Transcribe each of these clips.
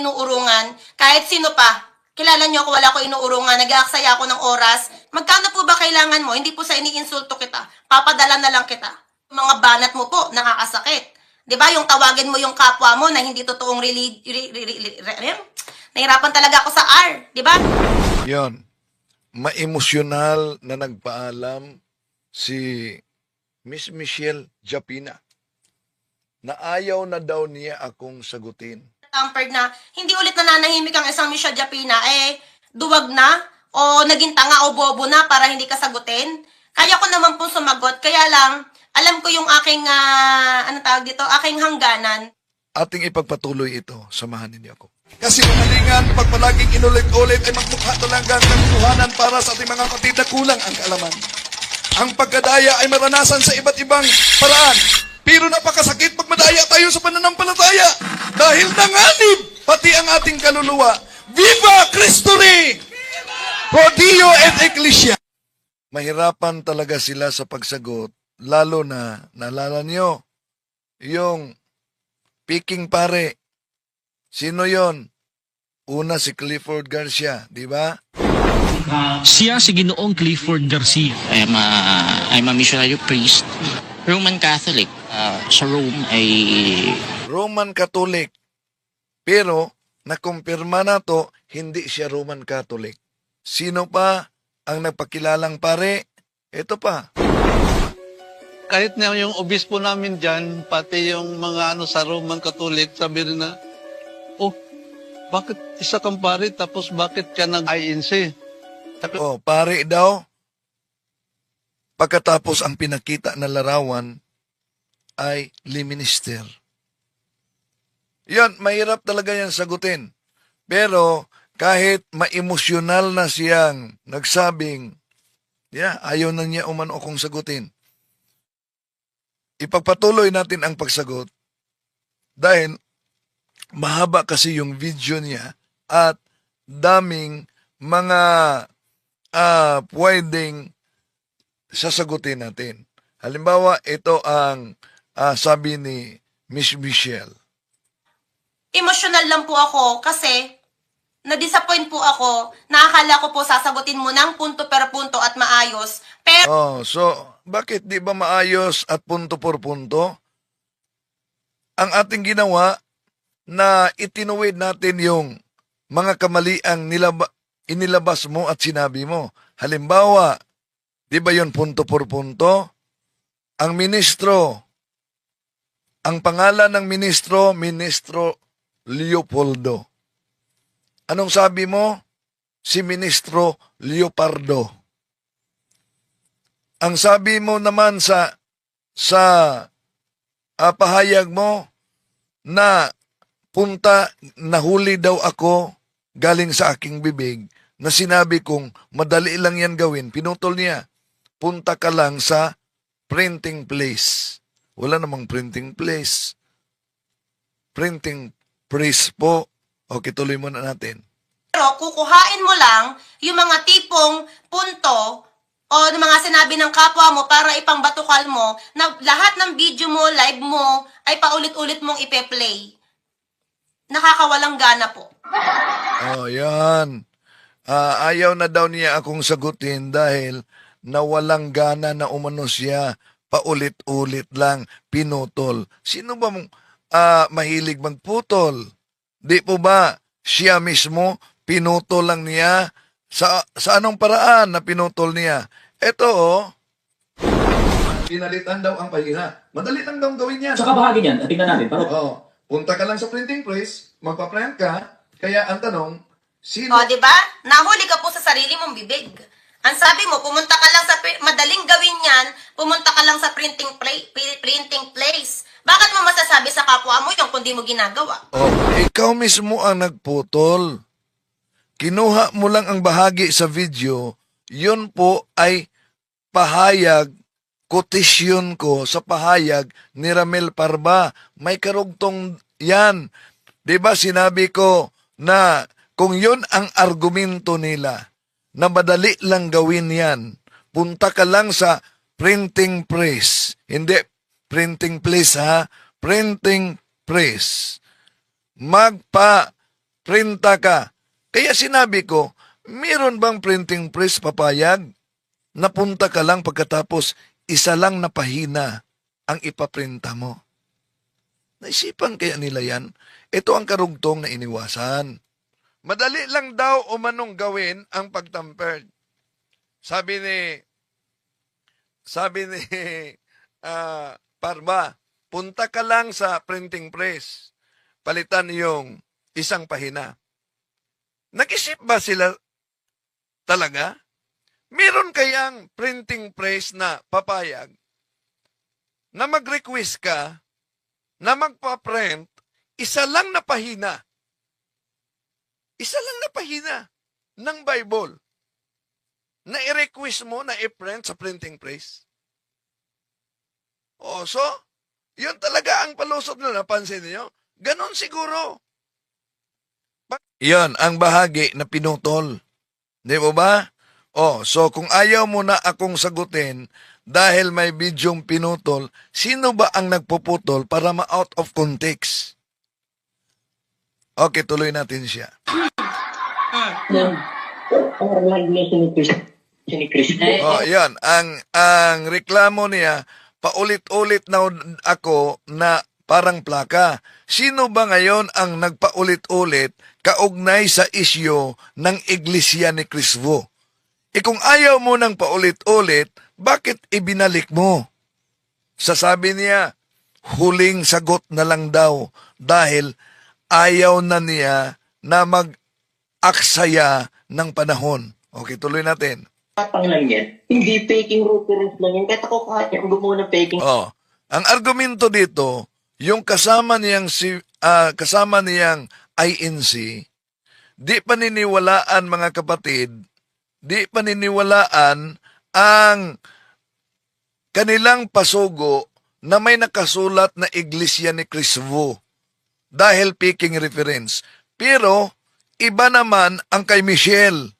inuurungan. Kahit sino pa, kilala niyo ako, wala ko inuurungan, nag-aaksaya ako ng oras. Magkano po ba kailangan mo? Hindi po sa iniinsulto kita. Papadala na lang kita. Mga banat mo po, nakakasakit. 'Di ba? Yung tawagin mo yung kapwa mo na hindi totoong nahirapan talaga ako sa R, 'di ba? Yon. Maemosyonal na nagpaalam si Miss Michelle Japina na ayaw na daw niya akong sagutin. Tampered na, hindi ulit nananahimik ang isang Michelle Japina, duwag na, o naging tanga o bobo na para hindi ka sagutin. Kaya ko naman pong sumagot, kaya lang, alam ko yung aking, aking hangganan. Ating ipagpatuloy ito, samahan ninyo ako. Kasi kamalingan, pag palaging inulit-ulit ay magmukha talaga ang katotohanan para sa ating mga kapatid na kulang ang kaalaman. Ang pagkadaya ay maranasan sa iba't ibang paraan. Pero napakasakit pag madaya tayo sa pananampalataya. Dahil nanganib pati ang ating kaluluwa. Viva Cristo Rey! Pro Dio et Ecclesia! Mahirapan talaga sila sa pagsagot, lalo na, naalala nyo, yung Peking Pare. Sino yon? Una si Clifford Garcia, di ba? Siya si Ginoong Clifford Garcia. I'm a missionary priest, Roman Catholic. Sa Rome ay Roman Catholic. Pero, nakumpirma na to, hindi siya Roman Catholic. Sino pa ang nagpakilalang pare? Ito pa. Kahit na yung obispo namin dyan, pati yung mga sa Roman Catholic, sabi rin na, oh, bakit isa kang pare, tapos bakit ka nag-INC? Oh, pare daw. Pagkatapos ang pinakita na larawan ay liminister. Yan, mahirap talaga yan sagutin. Pero kahit ma-emosyonal na siyang nagsabing, ayaw na niya umano akong sagutin. Ipagpatuloy natin ang pagsagot dahil mahaba kasi yung video niya at daming mga pwedeng sasagutin natin. Halimbawa, ito ang sabi ni Miss Michelle. Emotional lang po ako kasi na-disappoint po ako. Nakakala ko po sasagutin mo ng punto per punto at maayos. Pero So bakit di ba maayos at punto por punto? Ang ating ginawa na itinuwid natin yung mga kamaliang inilabas mo at sinabi mo. Halimbawa, di ba yun punto por punto? Ang ministro, ang pangalan ng ministro, Ministro Leopoldo. Anong sabi mo? Si Ministro Leopardo. Ang sabi mo naman sa pahayag mo na nahuli daw ako galing sa aking bibig na sinabi kong madali lang yan gawin. Pinutol niya, punta ka lang sa printing place. Wala namang printing place. Printing press po. Okay, tuloy muna natin. kukuhain mo lang yung mga tipong punto o mga sinabi ng kapwa mo para ipangbatukal mo na lahat ng video mo, live mo, ay paulit-ulit mong ipe-play. Nakakawalang gana po. Oh, yan. Ayaw na daw niya akong sagutin dahil nawalang gana na umano siya, paulit-ulit lang, pinutol. Sino ba mahilig magputol? Di po ba siya mismo pinutol lang niya? Sa anong paraan na pinutol niya? Ito Pinalitan daw ang pahina. Madali lang daw gawin yan. Sa kabahagi niyan, tingnan natin. Punta ka lang sa printing press, magpa-print ka, kaya ang tanong, sino? O, di ba? Nahuli ka po sa sarili mong bibig. Ang sabi mo, pumunta ka lang sa madaling gawin yan, pumunta ka lang sa printing place. Bakit mo masasabi sa kapwa mo yung kung di mo ginagawa? Ikaw mismo ang nagputol. Kinuha mo lang ang bahagi sa video, yun po ay pahayag, kotisyon ko sa pahayag ni Ramel Parba. May karugtong yan. Diba sinabi ko na kung yun ang argumento nila, na madali lang gawin yan, punta ka lang sa printing press. Hindi printing place ha, printing press. printa ka. Kaya sinabi ko, meron bang printing press papayag? Napunta ka lang pagkatapos isa lang na pahina ang ipaprinta mo. Naisipan kaya nila yan? Ito ang karugtong na iniwasan. Madali lang daw umanong gawin ang pagtampered. Sabi ni Parma, punta ka lang sa printing press. Palitan yung isang pahina. Nag-isip ba sila talaga? Meron kayang printing press na papayag na mag-request ka na magpa-print isa lang na pahina. Isa lang na pahina ng Bible na i-request mo na i-print sa printing press. O, so, yun talaga ang palusot nila. Napansin niyo? Ganon siguro. Yan ang bahagi na pinutol. Di mo ba? O, so kung ayaw mo na akong sagutin dahil may bidyong pinutol, sino ba ang nagpuputol para ma-out of context? Okay, tuloy natin siya. Oh, yan. Ang reklamo niya, paulit-ulit na ako na parang plaka. Sino ba ngayon ang nagpaulit-ulit kaugnay sa isyo ng Iglesia ni Cristo? Kung ayaw mo ng paulit-ulit, bakit ibinalik mo? Sasabi niya, huling sagot na lang daw dahil ayaw na niya na mag-aksaya ng panahon. Okay, tuloy natin. Tapang lang yan. Hindi faking reference lang yan. Kahit ako kaya ang gumawa ng faking. Oh, ang argumento dito, yung kasama niyang INC, di paniniwalaan mga kapatid, di paniniwalaan ang kanilang pasugo na may nakasulat na Iglesia ni Cristo dahil picking reference. Pero iba naman ang kay Michelle.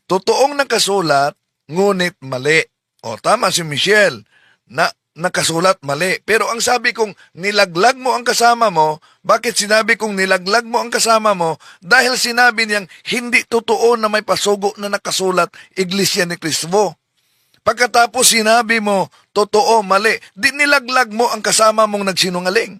Totoong nakasulat, ngunit mali. O tama si Michelle na nakasulat mali. Pero ang sabi kong nilaglag mo ang kasama mo, bakit sinabi kong nilaglag mo ang kasama mo? Dahil sinabi niyang hindi totoo na may pasugo na nakasulat Iglesia ni Cristo. Pagkatapos sinabi mo, totoo, mali, di nilaglag mo ang kasama mong nagsinungaling.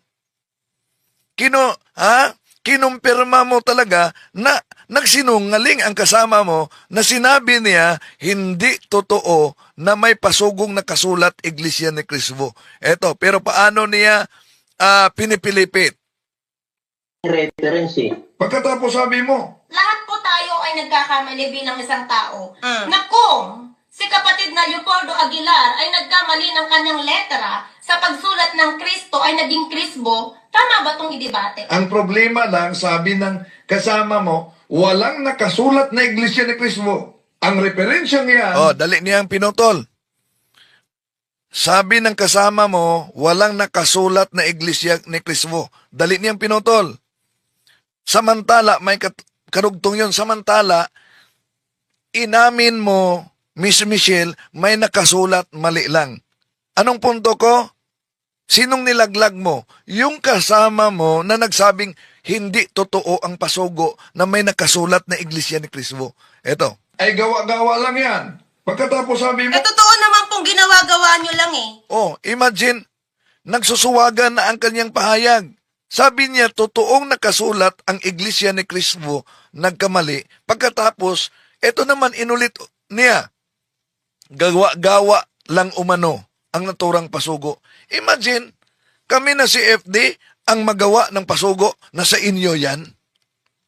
Kinumpirma mo talaga na nagsinungaling ang kasama mo na sinabi niya hindi totoo na may pasugong nakasulat Iglesia ni Cristo. Eto, pero paano niya pinipilipit? Reference eh. Pagkatapos sabi mo, Lahat po tayo ay nagkakamali bilang isang tao. Na kung si kapatid na Leopoldo Aguilar ay nagkamali ng kanyang letra sa pagsulat ng Kristo ay naging Krisbo, tama ba itong idebate? ang problema lang, sabi ng kasama mo, walang nakasulat na Iglesia ni Cristo. Ang referensyang yan, Oh, dali niyang pinutol. Sabi ng kasama mo, walang nakasulat na Iglesia ni Cristo. Dali niyang pinutol. Samantala, may karugtong yun. Samantala, inamin mo, Miss Michelle, may nakasulat, mali lang. Anong punto ko? Sinong nilaglag mo? Yung kasama mo na nagsabing hindi totoo ang pasugo na may nakasulat na Iglesia ni Cristo. Eto. ay gawa-gawa lang yan. Pagkatapos sabi mo, Totoo naman pong ginawa-gawa nyo lang eh. Oh, imagine, nagsusuwagan na ang kanyang pahayag. Sabi niya, totoong nakasulat ang Iglesia ni Cristo, nagkamali. Pagkatapos, eto naman inulit niya. Gawa-gawa lang umano ang naturang pasugo. Imagine, kami na si FD ang magawa ng pasugo na sa inyo yan.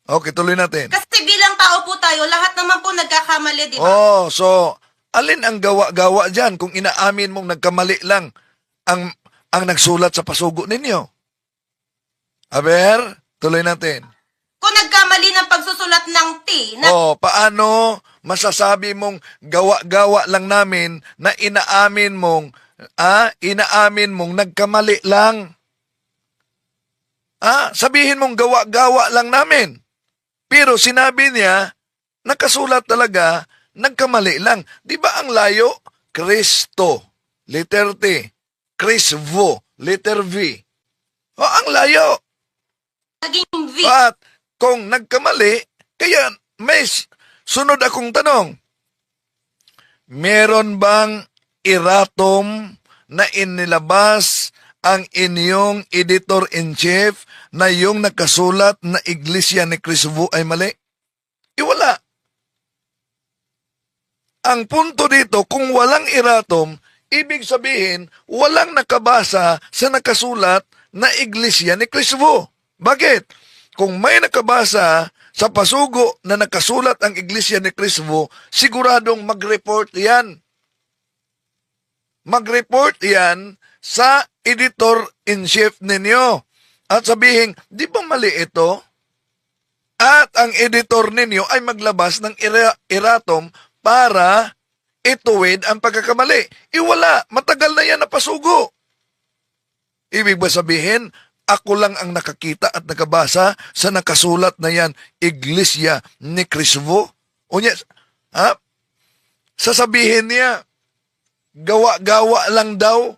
Okay, tuloy natin. Kasi bilang tao po tayo, lahat naman po nagkakamali, di ba? Oh, so, alin ang gawa-gawa dyan kung inaamin mong nagkamali lang ang nagsulat sa pasugo ninyo? Aber, tuloy natin. Kung nagkamali ng pagsusulat ng T, na Oh, paano masasabi mong gawa-gawa lang namin na inaamin mong nagkamali lang? Sabihin mong gawa-gawa lang namin. Pero sinabi niya, nakasulat talaga, nagkamali lang. Di ba ang layo? Kristo, letter T. Cristo, letter V. O, ang layo. naging V. At kung nagkamali, kaya may sunod akong tanong. Meron bang iratom na inilabas ang inyong editor-in-chief na yung nakasulat na Iglesia ni Cristo ay mali? Wala. Ang punto dito, kung walang iratom, ibig sabihin, walang nakabasa sa nakasulat na Iglesia ni Cristo. Bakit? Kung may nakabasa sa pasugo na nakasulat ang Iglesia ni Cristo, siguradong mag-report yan. Mag-report yan sa editor-in-chief ninyo. At sabihin, di ba mali ito? At ang editor ninyo ay maglabas ng iratom para ituwid ang pagkakamali. Wala, matagal na yan napasugo. Ibig ba sabihin, ako lang ang nakakita at nakabasa sa nakasulat na yan, Iglesia ni Cristo? O niya, sasabihin niya, gawa-gawa lang daw,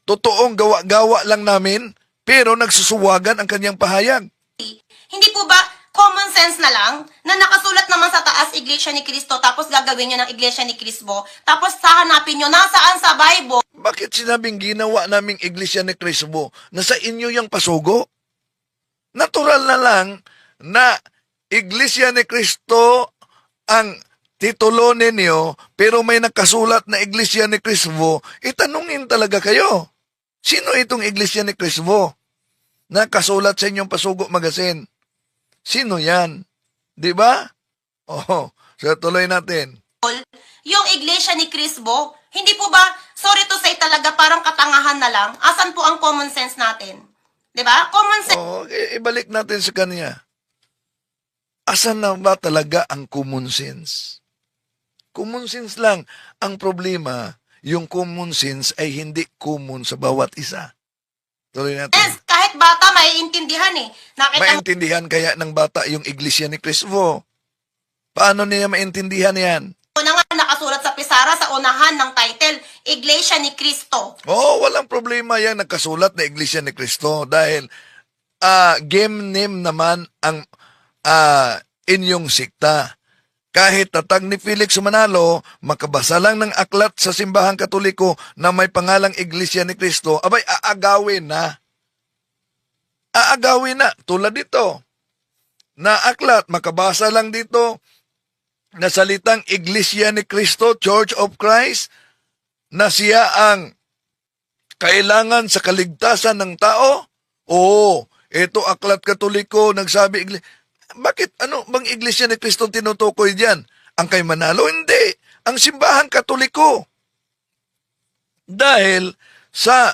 totoong gawa-gawa lang namin, pero nagsusuwagan ang kanyang pahayag. Hindi po ba common sense na lang na nakasulat naman sa taas Iglesia ni Cristo tapos gagawin nyo ng Iglesia ni Cristo tapos hahanapin nyo nasaan sa Bible? Bakit sinabing ginawa naming Iglesia ni Cristo na sa inyo yung pasugo? Natural na lang na Iglesia ni Cristo ang titulo ninyo pero may nakasulat na Iglesia ni Cristo, itanungin talaga kayo. Sino itong Iglesia ni Cristo? Nakasulat sa inyong pasugo magazine. Sino yan? Di ba? Oh, so tuloy natin. Yung Iglesia ni Cristo, hindi po ba, sorry to say talaga, parang katangahan na lang? Asan po ang common sense natin? Di ba? Common sense. Oh, ibalik natin sa kanya. Asan na ba talaga ang common sense? Common sense lang. Ang problema, yung common sense ay hindi common sa bawat isa. Tuloy natin. Kahit bata, maiintindihan eh. Nakita mo Maintindihan kaya ng bata yung Iglesia ni Cristo? Paano niya maintindihan yan? na nga nakasulat sa pisara sa unahan ng title, Iglesia ni Cristo. Oo, walang problema yan nakasulat na Iglesia ni Cristo dahil game name naman ang inyong sikta. Kahit tatag ni Felix Manalo, makabasa lang ng aklat sa simbahang katoliko na may pangalang Iglesia ni Cristo, abay, aagawin na. Aagawin na. Tulad dito, na aklat, makabasa lang dito, na salitang Iglesia ni Cristo, Church of Christ, na siya ang kailangan sa kaligtasan ng tao. Oo, ito aklat katoliko, nagsabi, bakit ano bang Iglesia ni Cristo tinutukoy diyan? Ang kay Manalo? Hindi. Ang simbahan katoliko. Dahil sa,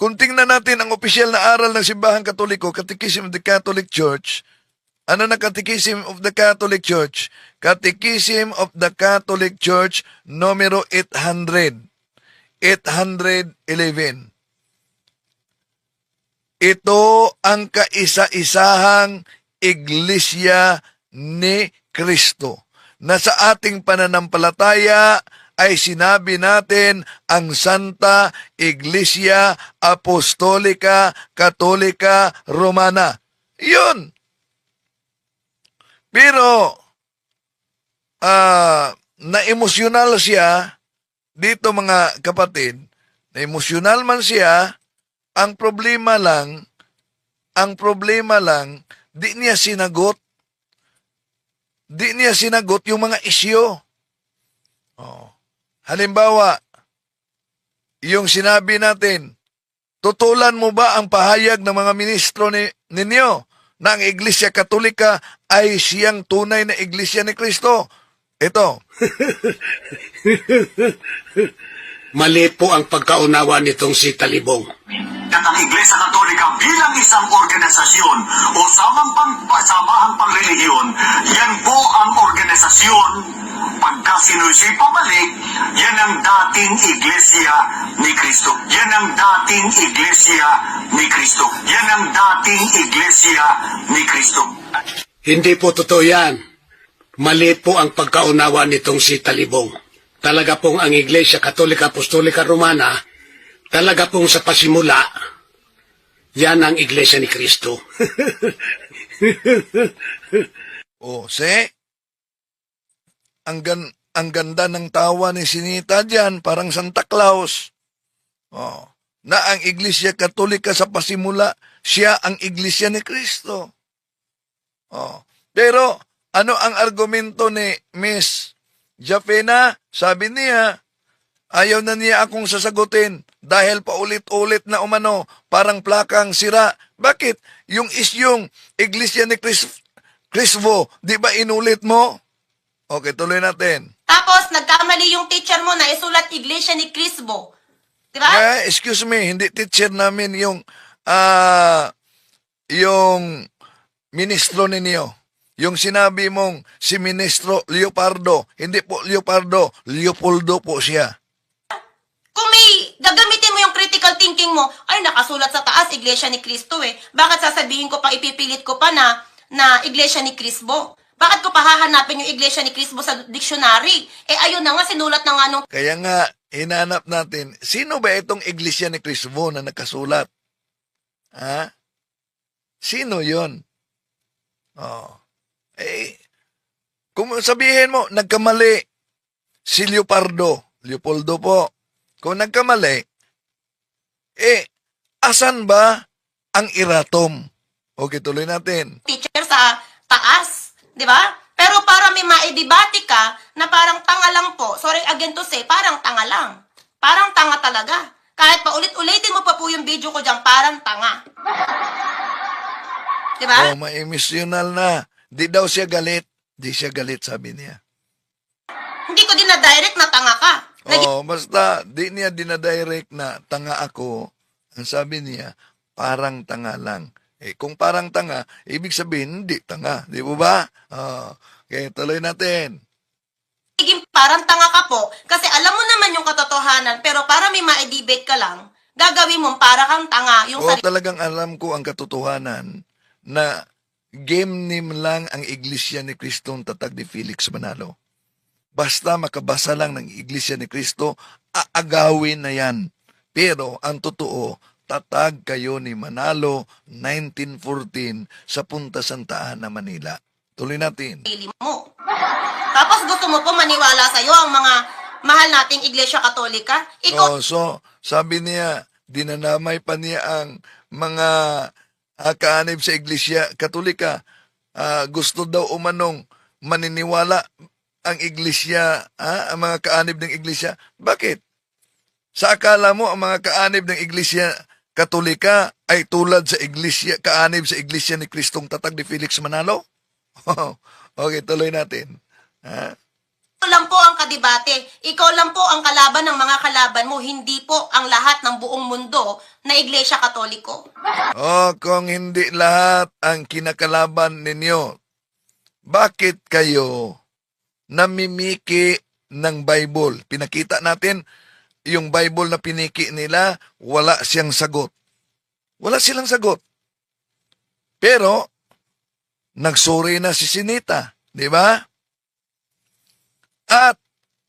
kung tingnan natin ang opisyal na aral ng simbahan katoliko, Catechism of the Catholic Church, ano na Catechism of the Catholic Church? Catechism of the Catholic Church, numero 800. 811. Ito ang kaisa-isahang Iglesia ni Cristo, na sa ating pananampalataya ay sinabi natin ang Santa Iglesia Apostolica Katolika Romana. Yun. Pero, na-emosyonal siya, dito mga kapatid, na-emosyonal man siya, ang problema lang, di niya sinagot yung mga isyo. Oh. Halimbawa, yung sinabi natin, tutulan mo ba ang pahayag ng mga ministro ninyo na ang Iglesia Katolika ay siyang tunay na Iglesia ni Cristo? Ito. Mali po ang pagkaunawa nitong si Talibong. At ang Iglesia Katolika bilang isang organisasyon o samahang pangrelihiyon, yan po ang organisasyon. Pagka sinusi pabalik, yan ang dating Iglesia ni Cristo. Yan ang dating Iglesia ni Cristo. Yan ang dating Iglesia ni Cristo. Hindi po totoo yan. Mali po ang pagkaunawa nitong si Talibong. Talaga pong ang Iglesia Katolika Apostolika Romana, talaga pong sa pasimula, yan ang Iglesia ni Cristo. O, ang ganda ng tawa ni Sinita dyan, parang Santa Claus. Oh, na ang Iglesia Katolika sa pasimula, siya ang Iglesia ni Kristo. Oh, pero ano ang argumento ni Miss Jafena? Sabi niya, ayaw na niya akong sasagutin dahil paulit-ulit na umano, parang plakang sira. Bakit? Yung isyong Iglesia ni Cristo, di ba inulit mo? Okay, tuloy natin. Tapos, nagkamali yung teacher mo na isulat Iglesia ni Crisbo. Di ba? Excuse me, hindi teacher namin yung ministro ninyo. Yung sinabi mong si Ministro Leopardo, hindi po Leopardo, Leopoldo po siya. Kung may gagamitin mo yung critical thinking mo, ay nakasulat sa taas, Iglesia ni Cristo eh. Bakit sasabihin ko pa, ipipilit ko pa na Iglesia ni Crisbo? Bakit ko pa hahanapin yung Iglesia ni Crisbo sa dictionary? Eh ayun na nga, sinulat na nga nung Kaya nga, hinanap natin, sino ba itong Iglesia ni Crisbo na nakasulat? Ha? Sino yon? Oh. Kung sabihin mo, nagkamali si Leopoldo po. Kung nagkamali, asan ba ang iratom? Okay, tuloy natin. teacher sa taas. Di ba? Pero para may maidebate ka na parang tanga lang po, sorry again to say, parang tanga lang. Parang tanga talaga. Kahit pa ulit-ulitin mo pa po yung video ko dyan, parang tanga. Di ba? Oh, ma-emotional na. Di daw siya galit. Di siya galit, sabi niya. Hindi ko dinadirect na tanga ka. Oh, basta di niya dinadirect na tanga ako. Ang sabi niya, parang tanga lang. Kung parang tanga, ibig sabihin, hindi tanga. Di ba? Oh, okay, tuloy natin. Nagiging parang tanga ka po kasi alam mo naman yung katotohanan pero para may ma-debate ka lang, gagawin mo para kang tanga. Yung Talagang alam ko ang katotohanan na game name lang ang Iglesia ni Kristong tatag ni Felix Manalo. Basta makabasa lang ng Iglesia ni Cristo, aagawin na yan. Pero ang totoo, tatag kayo ni Manalo 1914 sa Punta Santa Ana, Manila. Tuloy natin. sarili mo. Tapos gusto mo po maniwala sa'yo ang mga mahal nating Iglesia Katolika? Ikaw, So, sabi niya, dinanamay pa niya ang mga kaanib sa Iglesia Katolika. Gusto daw umanong maniniwala ang Iglesia, ang mga kaanib ng Iglesia. Bakit? Sa akala mo, ang mga kaanib ng Iglesia Katolika ay tulad sa Iglesia, kaanib sa Iglesia ni Kristong tatag ni Felix Manalo? Okay, tuloy natin. ikaw lang po ang kadebate. Ikaw lang po ang kalaban ng mga kalaban mo, hindi po ang lahat ng buong mundo na Iglesia Katoliko. Kung hindi lahat ang kinakalaban ninyo, bakit kayo namimiki ng Bible? Pinakita natin yung Bible na piniki nila, wala siyang sagot. Wala silang sagot. Pero, nagsuri na si Sinita, di ba? At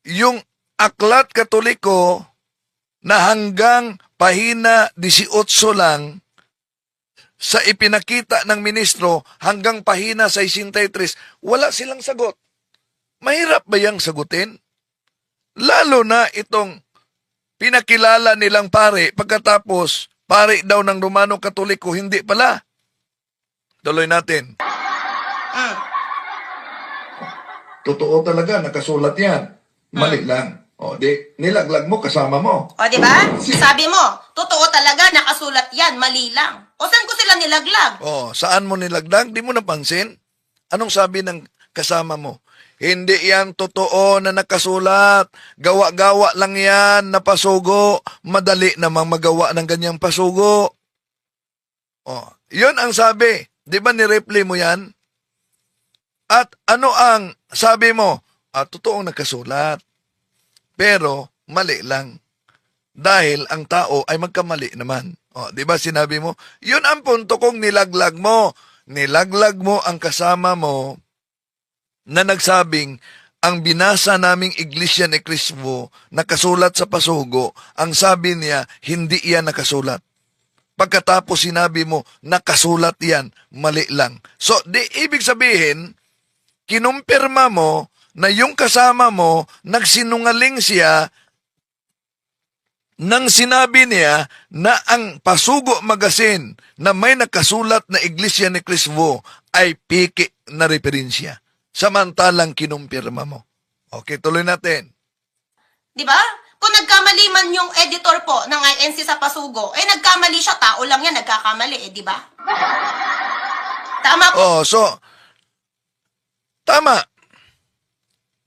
yung Aklat Katoliko na hanggang pahina 18 lang sa ipinakita ng ministro hanggang pahina 63, wala silang sagot. Mahirap ba yang sagutin? Lalo na itong pinakilala nilang pare, pagkatapos pare daw ng Romano Katoliko, hindi pala. Tuloy natin. Totoo talaga, nakasulat yan. Mali lang. Nilaglag mo, kasama mo. O, di ba? Sabi mo, totoo talaga, nakasulat yan, mali lang. O, saan ko sila nilaglag? Saan mo nilaglag? Di mo napansin? Anong sabi ng kasama mo? Hindi yan totoo na nakasulat. Gawa-gawa lang yan na pasugo. Madali namang magawa ng ganyang pasugo. Yun ang sabi. Di ba ni-reply mo yan? At ano ang sabi mo? Totoong nakasulat. Pero mali lang. Dahil ang tao ay magkamali naman. Di ba sinabi mo? Yun ang punto kong nilaglag mo. Nilaglag mo ang kasama mo na nagsabing ang binasa naming Iglesia ni Cristo nakasulat sa pasugo, ang sabi niya, hindi iyan nakasulat. pagkatapos sinabi mo nakasulat yan, mali lang. So, ibig sabihin, kinumpirma mo na yung kasama mo, nagsinungaling siya nang sinabi niya na ang Pasugo Magazine na may nakasulat na Iglesia ni Cristo ay piki na referensya. Samantalang kinumpirma mo. Okay, tuloy natin. Di ba? Kung nagkamali man yung editor po ng INC sa Pasugo, eh nagkamali siya, tao lang yan, nagkakamali, di ba? Tama po. Oh, so, tama.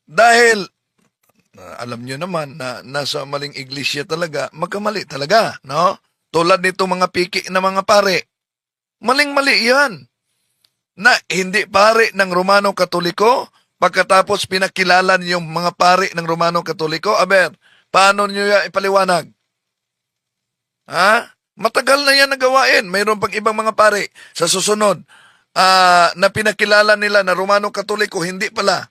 Dahil, alam nyo naman na nasa maling iglesia talaga, magkamali talaga, no? Tulad nito mga piki na mga pare. Maling-mali yan. Na hindi pare ng Romano Katoliko, pagkatapos pinakilala yung mga pare ng Romano Katoliko, aber, paano nyo yan ipaliwanag? Ha? Matagal na yan nagawain. Mayroon pang ibang mga pare sa susunod na pinakilala nila na Romano Katoliko, hindi pala.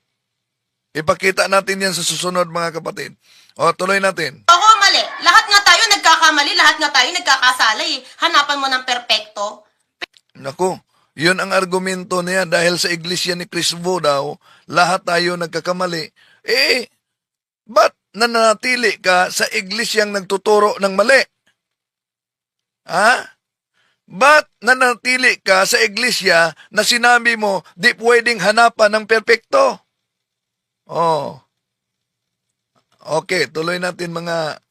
Ipakita natin yan sa susunod, mga kapatid. O, tuloy natin. Ako mali. Lahat nga tayo nagkakamali, lahat nga tayo nagkakasala eh. Hanapan mo ng perpekto. Naku, yun ang argumento niya dahil sa Iglesia ni Cristo daw, lahat tayo nagkakamali. Eh, ba't nananatili ka sa iglesyang nagtuturo ng mali? Ha? Ba't nananatili ka sa iglesia na sinabi mo di pwedeng hanapan ng perpekto? Oh. Okay, tuloy natin mga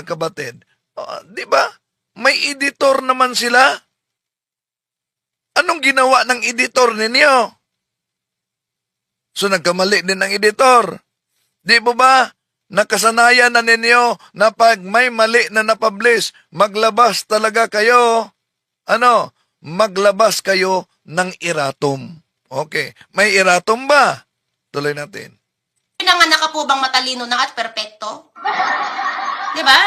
kapatid. Di ba? May editor naman sila. Anong ginawa ng editor ninyo? So nagkamali din ang editor. Di ba ba? Nakasanayan na ninyo na pag may mali na napublish, maglabas talaga kayo. Ano? Maglabas kayo ng erratum. Okay. May erratum ba? Tuloy natin. Pinanganak ka po bang matalino na at perpekto? Di ba?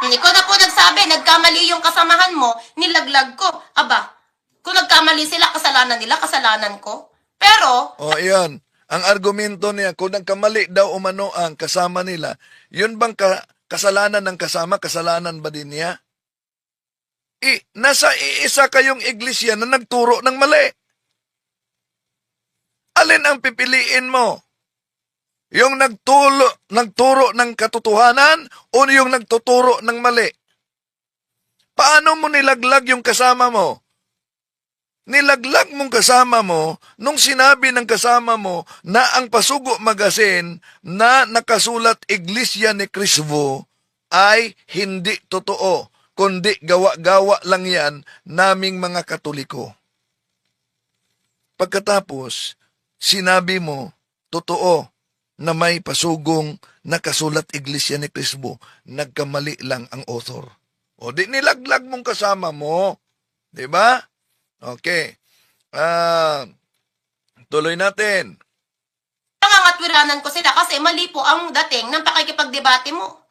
Ikaw na po nagsabi, nagkamali yung kasamahan mo, nilaglag ko. Aba, kung nagkamali sila, kasalanan nila, kasalanan ko. Pero, O, iyan. Ang argumento niya, kung nagkamali daw umano ang kasama nila, yun bang kasalanan ng kasama, kasalanan ba din niya? Nasa iisa kayong iglesia na nagturo ng mali. Alin ang pipiliin mo? Yung nagturo ng katotohanan o yung nagtuturo ng mali? Paano mo nilaglag yung kasama mo? Nilaglag mong kasama mo nung sinabi ng kasama mo na ang Pasugo Magazine na nakasulat Iglesia ni Cristo ay hindi totoo, kundi gawa-gawa lang yan naming mga Katoliko. Pagkatapos, sinabi mo, totoo, na may pasugong nakasulat Iglesia ni Cristo, nagkamali lang ang author. O di nilaglag mong kasama mo. Di ba? Okay. Tuloy natin. nangangatwiranan ko sila kasi mali po ang dating ng pakikipagdebate mo.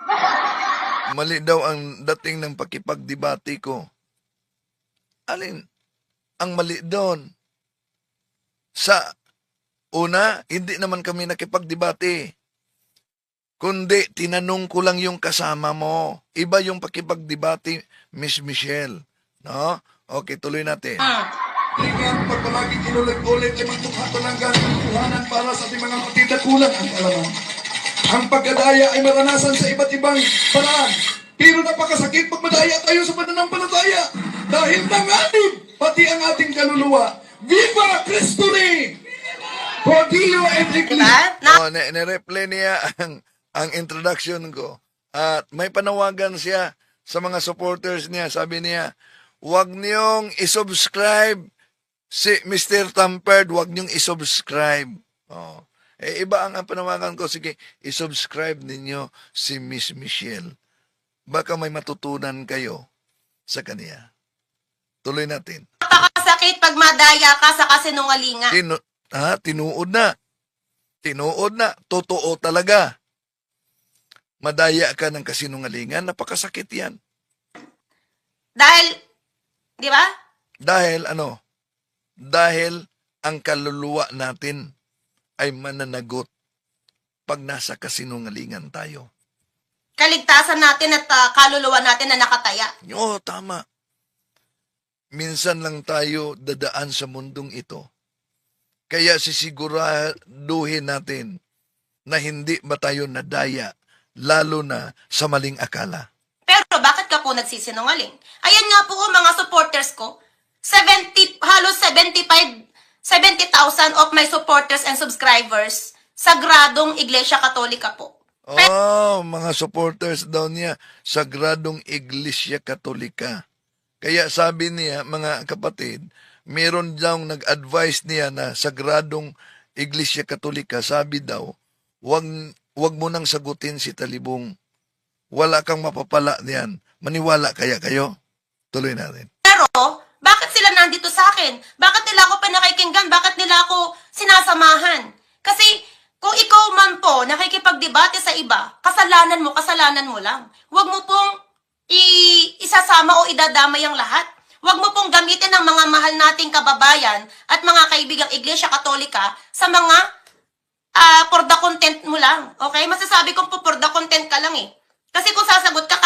Mali daw ang dating ng pakipagdebate ko. Alin? Ang mali doon. Sa una, hindi naman kami nakipagdebate. Kundi, tinanong ko lang yung kasama mo. Iba yung pakipagdebate, Miss Michelle. No? Okay, tuloy natin. Ingat pag palaging inulit-ulit ay magtukha-tulanggan ng katuhanan para sa ating mga kapatid na kulang ang kaalaman. Ang pagkadaya ay maranasan sa iba't ibang paraan. Pero napakasakit pag madaya tayo sa pananampalataya. Dahil nanganib pati ang ating kaluluwa. Viva Cristo Rey! Cordio et Iglesia! Diba? Nireplay niya ang introduction ko. At may panawagan siya sa mga supporters niya. Sabi niya, huwag niyong isubscribe si Mr. Tamperd, huwag niyong isubscribe. Oh. Iba ang panawagan ko. Sige, isubscribe ninyo si Miss Michelle. Baka may matutunan kayo sa kanya. Tuloy natin. Napakasakit pag madaya ka sa kasinungalingan. Tinuod na. Tinuod na. Totoo talaga. Madaya ka ng kasinungalingan, napakasakit yan. Dahil, di ba? Dahil ano? Dahil ang kaluluwa natin ay mananagot pag nasa kasinungalingan tayo. Kaligtasan natin at kaluluwa natin na nakataya. Oo, tama. minsan lang tayo dadaan sa mundong ito. Kaya sisiguraduhin natin na hindi ba tayo nadaya, lalo na sa maling akala. Pero bakit ka po nagsisinungaling? Ayan nga po mga supporters ko. 70,000 of my supporters and subscribers, sagradong Iglesia Katolika po. Oh, mga supporters daw niya, Sagradong Iglesia Katolika. Kaya sabi niya, mga kapatid, meron daw nag-advise niya na Sagradong Iglesia Katolika, sabi daw, wag mo nang sagutin si Talibong. Wala kang mapapala niyan. Maniwala kaya kayo? Tuloy natin. Pero, bakit sila nandito sa akin? Bakit nila ako pinakikinggan? Bakit nila ako sinasamahan? Kasi, kung ikaw man po nakikipagdebate sa iba, kasalanan mo lang. Huwag mo pong isasama o idadamay ang lahat. Huwag mo pong gamitin ang mga mahal nating kababayan at mga kaibigang Iglesia Katolika sa mga for the content mo lang. Okay? Masasabi kong po for the content ka lang eh. Kasi kung sasagot ka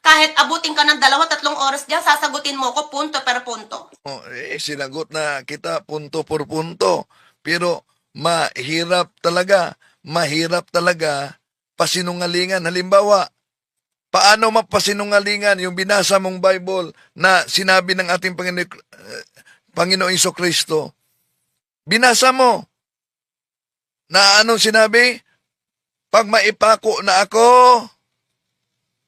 kahit abutin ka ng 2-3 oras diyan, sasagutin mo ko punto per punto. Oh, sinagot na kita punto por punto. Pero mahirap talaga pasinungalingan. Halimbawa, paano mapasinungalingan yung binasa mong Bible na sinabi ng ating Panginoong Jesucristo? Binasa mo. Na anong sinabi? Pag maipako na ako,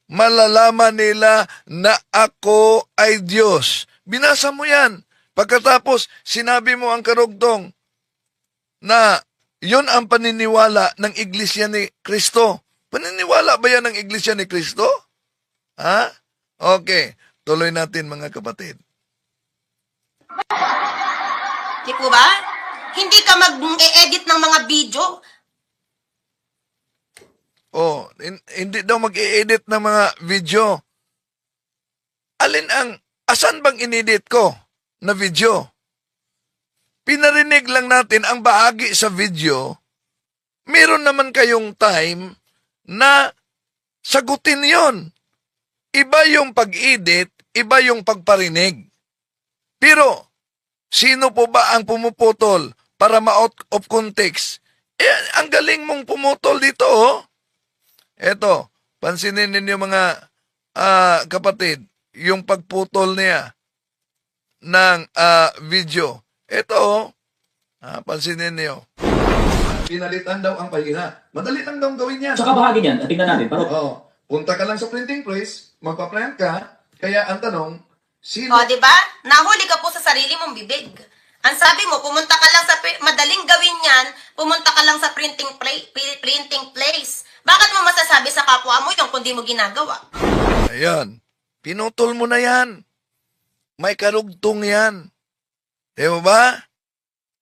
malalaman nila na ako ay Diyos. Binasa mo yan. Pagkatapos, sinabi mo ang karugtong na yun ang paniniwala ng Iglesia ni Kristo. Paniniwala ba yan ng Iglesia ni Kristo? Ha? Okay. Tuloy natin mga kapatid. Di po ba? Hindi ka mag-e-edit ng mga video. Oh, hindi daw mag-i-edit ng mga video. Asan bang inedit ko na video? Pinarinig lang natin ang bahagi sa video. Meron naman kayong time na sagutin yon. Iba yung pag-edit, iba yung pagparinig. Pero, sino po ba ang pumuputol para ma-out of context? Ang galing mong pumutol dito, oh. Eto, pansinin ninyo mga kapatid, yung pagputol niya ng video. Eto, pansinin niyo. Pinalitan daw ang pahina. Madali lang daw gawin yan. Saka bahagi niyan, tingnan natin. Punta ka lang sa printing press, magpa-print ka, kaya ang tanong, sino... O, di ba? Nahuli ka po sa sarili mong bibig. Ang sabi mo, pumunta ka lang sa madaling gawin yan, pumunta ka lang sa printing place. Bakit mo masasabi sa kapwa mo yung kung di mo ginagawa? Ayan, pinutol mo na yan. May karugtong yan. Di ba?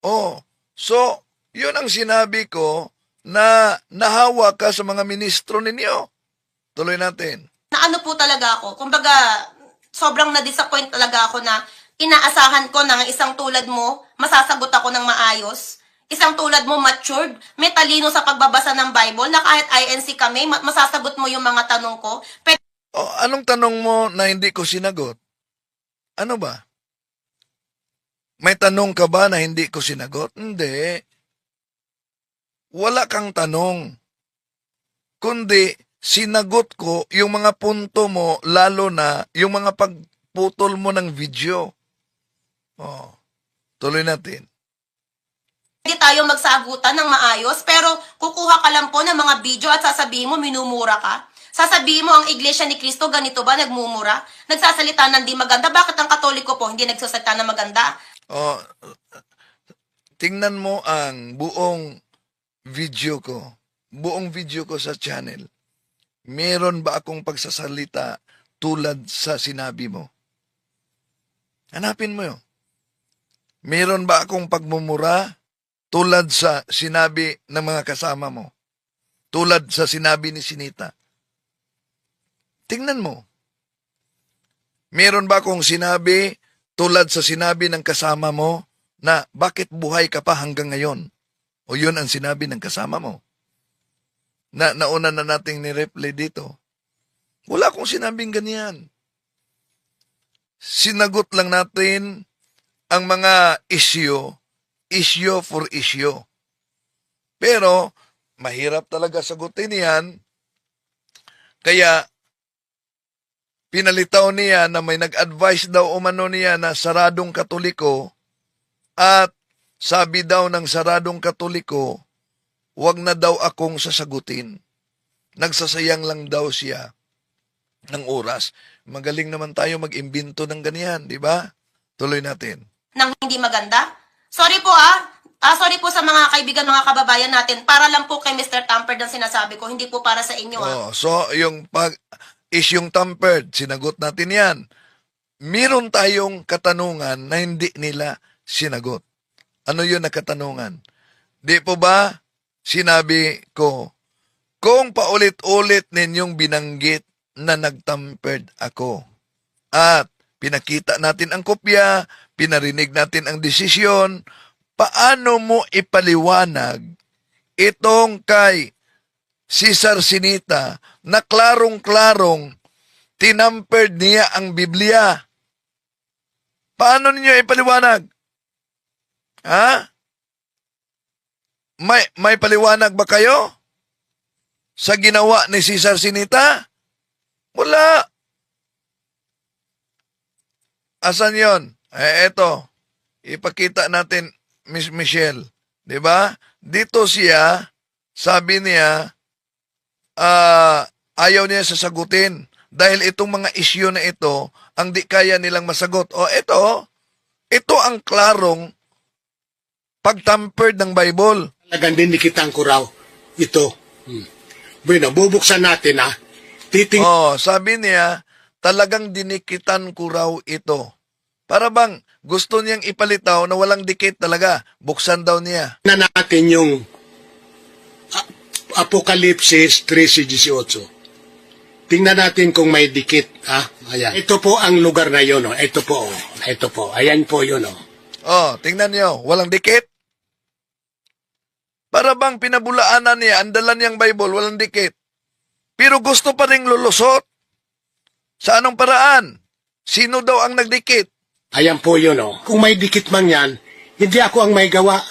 Oh, so, yun ang sinabi ko na nahawa ka sa mga ministro ninyo. Tuloy natin. Na ano po talaga ako, kumbaga, sobrang na-disappoint talaga ako na inaasahan ko na isang tulad mo, masasagot ako ng maayos. Isang tulad mo, matured, may talino sa pagbabasa ng Bible, na kahit INC kami, masasagot mo yung mga tanong ko. Anong tanong mo na hindi ko sinagot? Ano ba? May tanong ka ba na hindi ko sinagot? Hindi. Wala kang tanong. Kundi, sinagot ko yung mga punto mo, lalo na yung mga pagputol mo ng video. Oh, tuloy natin. Hindi tayo magsagutan ng maayos, pero kukuha ka lang po ng mga video at sasabihin mo, minumura ka. Sasabihin mo, ang Iglesia ni Cristo, ganito ba, nagmumura? Nagsasalita ng di maganda. Bakit ang Katoliko po hindi nagsasalita ng maganda? Oh, tingnan mo ang buong video ko. Buong video ko sa channel. Meron ba akong pagsasalita tulad sa sinabi mo? Hanapin mo yun. Meron ba akong pagmumura tulad sa sinabi ng mga kasama mo? Tulad sa sinabi ni Sinita? Tingnan mo. Meron ba akong sinabi tulad sa sinabi ng kasama mo na bakit buhay ka pa hanggang ngayon? O yun ang sinabi ng kasama mo? Na nauna na nating ni-replay dito. Wala akong sinabing ganyan. sinagot lang natin ang mga issue for issue. Pero, mahirap talaga sagutin yan. Kaya, pinalitaw niya na may nag-advise daw umano niya na saradong Katoliko at sabi daw ng saradong Katoliko, wag na daw akong sasagutin. Nagsasayang lang daw siya ng oras. Magaling naman tayo mag-imbento ng ganyan, di ba? Tuloy natin. Nang hindi maganda? Sorry po sorry po sa mga kaibigan, mga kababayan natin. Para lang po kay Mr. Tampered ang sinasabi ko, hindi po para sa inyo So, yung isyong tampered, sinagot natin yan. Meron tayong katanungan na hindi nila sinagot. Ano yun na katanungan? Di po ba sinabi ko, kung paulit-ulit ninyong binanggit na nagtampered ako at pinakita natin ang kopya, pinarinig natin ang desisyon, paano mo ipaliwanag itong kay Cesar Sinita na klarong-klarong tinampered niya ang Biblia? Paano ninyo ipaliwanag? Ha? May paliwanag ba kayo sa ginawa ni Cesar Sinita? Wala. Asan yon? Eto. Ipakita natin, Miss Michelle. Diba? Dito siya, sabi niya, ayaw niya sasagutin dahil itong mga issue na ito ang di kaya nilang masagot. O ito ang klarong pagtampered ng Bible. Talagang dinikitan ko raw ito. Bueno, bubuksan natin ha. Sabi niya, talagang dinikitan ko raw ito. Para bang gusto niyang ipalitaw na walang dikit talaga. Buksan daw niya. Na natin yung Apokalipsis 13:18. Tingnan natin kung may dikit. Ayan. Ito po ang lugar na yun. Ito po. Ito po. Ayan po yun. Tingnan niyo. Walang dikit. Para bang pinabulaanan niya, ang dala niyang Bible, walang dikit. Pero gusto pa rin lulusot. Sa anong paraan? Sino daw ang nagdikit? Ayan po yun. Kung may dikit man yan, hindi ako ang may gawa.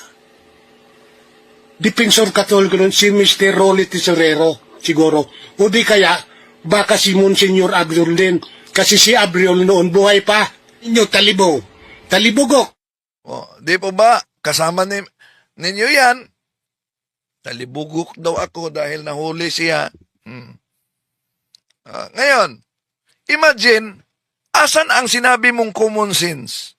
Defensor Katoliko nun, si Mr. Rolly Tesorero, siguro. O di kaya, baka si Monsignor Abriol din. Kasi si Abriol noon buhay pa. Inyo talibog. Talibugok. Di po ba? Kasama ninyo yan. Talibugok daw ako dahil nahuli siya. Ngayon, imagine, asan ang sinabi mong common sense?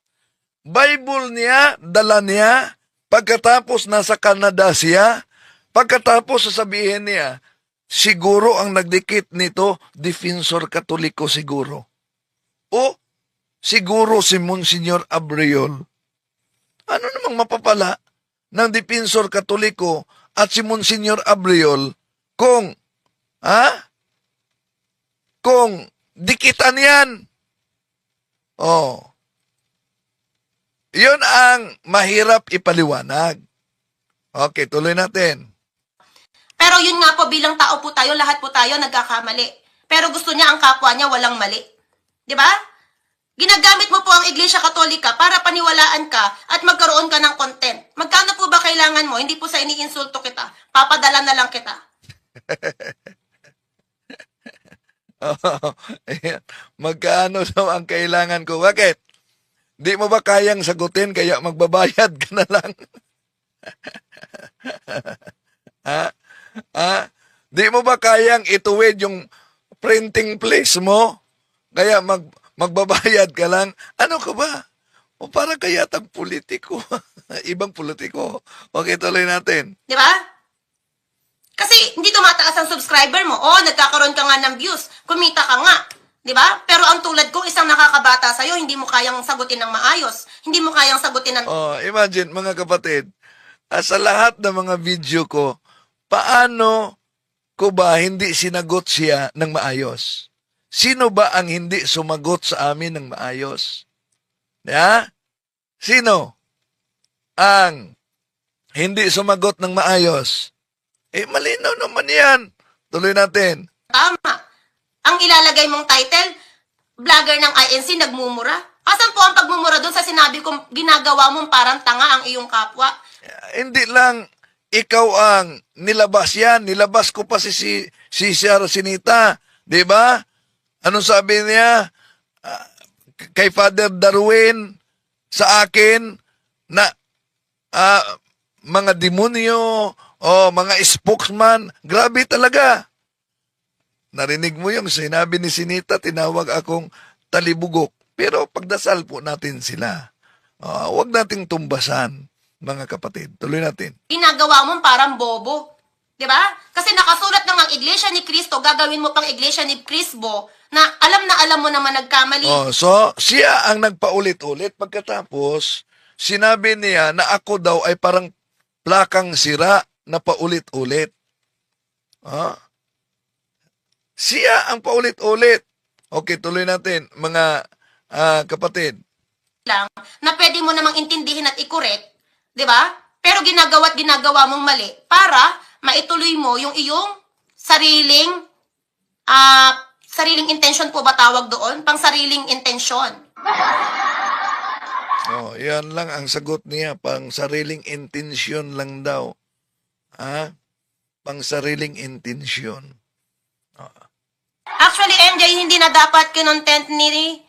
Bible niya, dala niya, pagkatapos nasa Canada siya, pagkatapos sasabihin niya, siguro ang nagdikit nito, Defensor Katoliko siguro. O, siguro si Monsignor Abriol. Ano namang mapapala ng Defensor Katoliko at si Monsignor Abriol kung dikitan yan? Yun ang mahirap ipaliwanag. Okay, tuloy natin. Pero yun nga po, bilang tao po tayo, lahat po tayo nagkakamali. Pero gusto niya ang kapwa niya walang mali. Di ba? Ginagamit mo po ang Iglesia Katolika para paniwalaan ka at magkaroon ka ng content. Magkano po ba kailangan mo? Hindi po sa iniinsulto kita. Papadala na lang kita. Magkano daw ang kailangan ko? Bakit? Di mo ba kayang sagutin kaya magbabayad ka na lang? Di mo ba kayang ituwid yung printing place mo? Kaya magbabayad ka lang? Ano ka ba? O para kaya tag politiko. Ibang politiko. Okay, tuloy natin. Di ba? Kasi hindi tumataas ang subscriber mo. Nagkakaroon ka nga ng views. Kumita ka nga. Di ba? Pero ang tulad ko, isang nakakabata sa'yo, hindi mo kayang sagutin ng maayos. Hindi mo kayang sagutin ng... Imagine, mga kapatid, sa lahat ng mga video ko, paano ko ba hindi sinagot siya ng maayos? Sino ba ang hindi sumagot sa amin ng maayos? Sino ang hindi sumagot ng maayos? Malinaw naman yan. Tuloy natin. Tama. Ang ilalagay mong title, vlogger ng INC nagmumura? Asan po ang pagmumura doon sa sinabi kong ginagawa mong parang tanga ang iyong kapwa? Hindi lang ikaw ang nilabas yan. Nilabas ko pa si Sara Sinita. Di ba? Anong sabi niya? Kay Father Darwin sa akin na mga demonyo o mga spokesman. Grabe talaga. Narinig mo yung sinabi ni Sinita, tinawag akong talibugok. Pero pagdasal po natin sila. Huwag nating tumbasan, mga kapatid. Tuloy natin. Ginagawa mong parang bobo. Di ba? Kasi nakasulat ng ang Iglesia ni Cristo, gagawin mo pang Iglesia ni Crisbo, na alam mo naman nagkamali. So, siya ang nagpaulit-ulit. Pagkatapos, sinabi niya na ako daw ay parang plakang sira na paulit-ulit. Siya ang paulit-ulit. Okay, tuloy natin, mga kapatid. Lang, na pwede mo namang intindihin at i-correct, di ba? Pero ginagawa mong mali para maituloy mo yung iyong sariling intention po ba tawag doon? Pang sariling intention. Yan lang ang sagot niya. Pang sariling intensyon lang daw. Pang sariling intensyon. Actually, MJ, hindi na dapat kinontent ni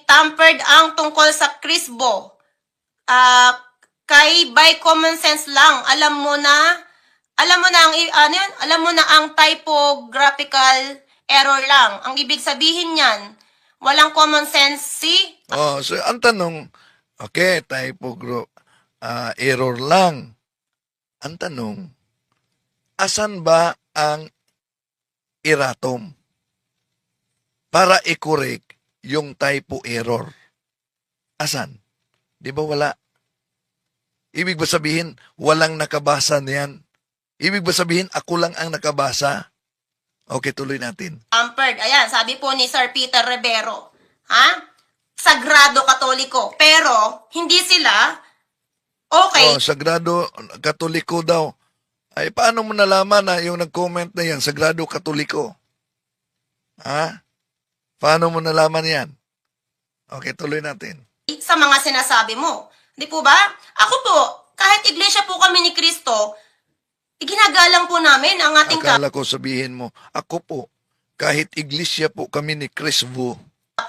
Tampered ang tungkol sa Crisbo. Kay by common sense lang, alam mo na ang typographical error lang. Ang ibig sabihin niyan, walang common sense So ang tanong, okay, error lang. Ang tanong, asan ba ang erratum para i-correct yung typo error? Asan? Di ba wala? Ibig ba sabihin, walang nakabasa niyan? Ibig ba sabihin, ako lang ang nakabasa? Okay, tuloy natin. Tampered. Ayan, sabi po ni Sir Peter Rivero. Sagrado Katoliko. Pero, hindi sila okay. Sagrado Katoliko daw. Ay, paano mo nalaman na yung nag-comment na yan, Sagrado Katoliko? Paano mo nalaman yan? Okay, tuloy natin. Sa mga sinasabi mo. Di po ba? Ako po, kahit iglesia po kami ni Kristo, iginagalang po namin ang ating Akala ko sabihin mo, ako po, kahit iglesia po kami ni Crisbo.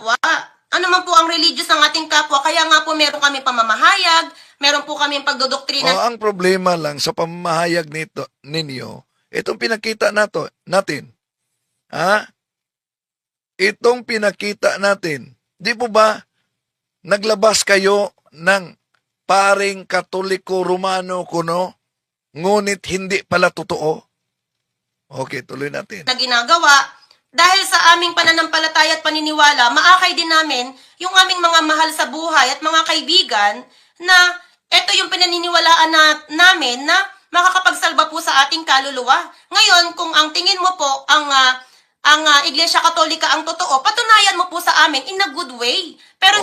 kapwa. Ano man po ang religious ng ating kapwa, kaya nga po meron kami pamamahayag, meron po kami pagdodoktrina. Ang problema lang sa pamahayag ninyo, itong pinakita natin. Itong pinakita natin. Di po ba, naglabas kayo ng paring Katoliko Romano kuno, ngunit hindi pala totoo? Okay, tuloy natin. Na ginagawa, dahil sa aming pananampalataya at paniniwala, maakay din namin yung aming mga mahal sa buhay at mga kaibigan na ito yung pinaniniwalaan namin na makakapagsalba po sa ating kaluluwa. Ngayon, kung ang tingin mo po ang Iglesia Katolika ang totoo, patunayan mo po sa amin in a good way. Pero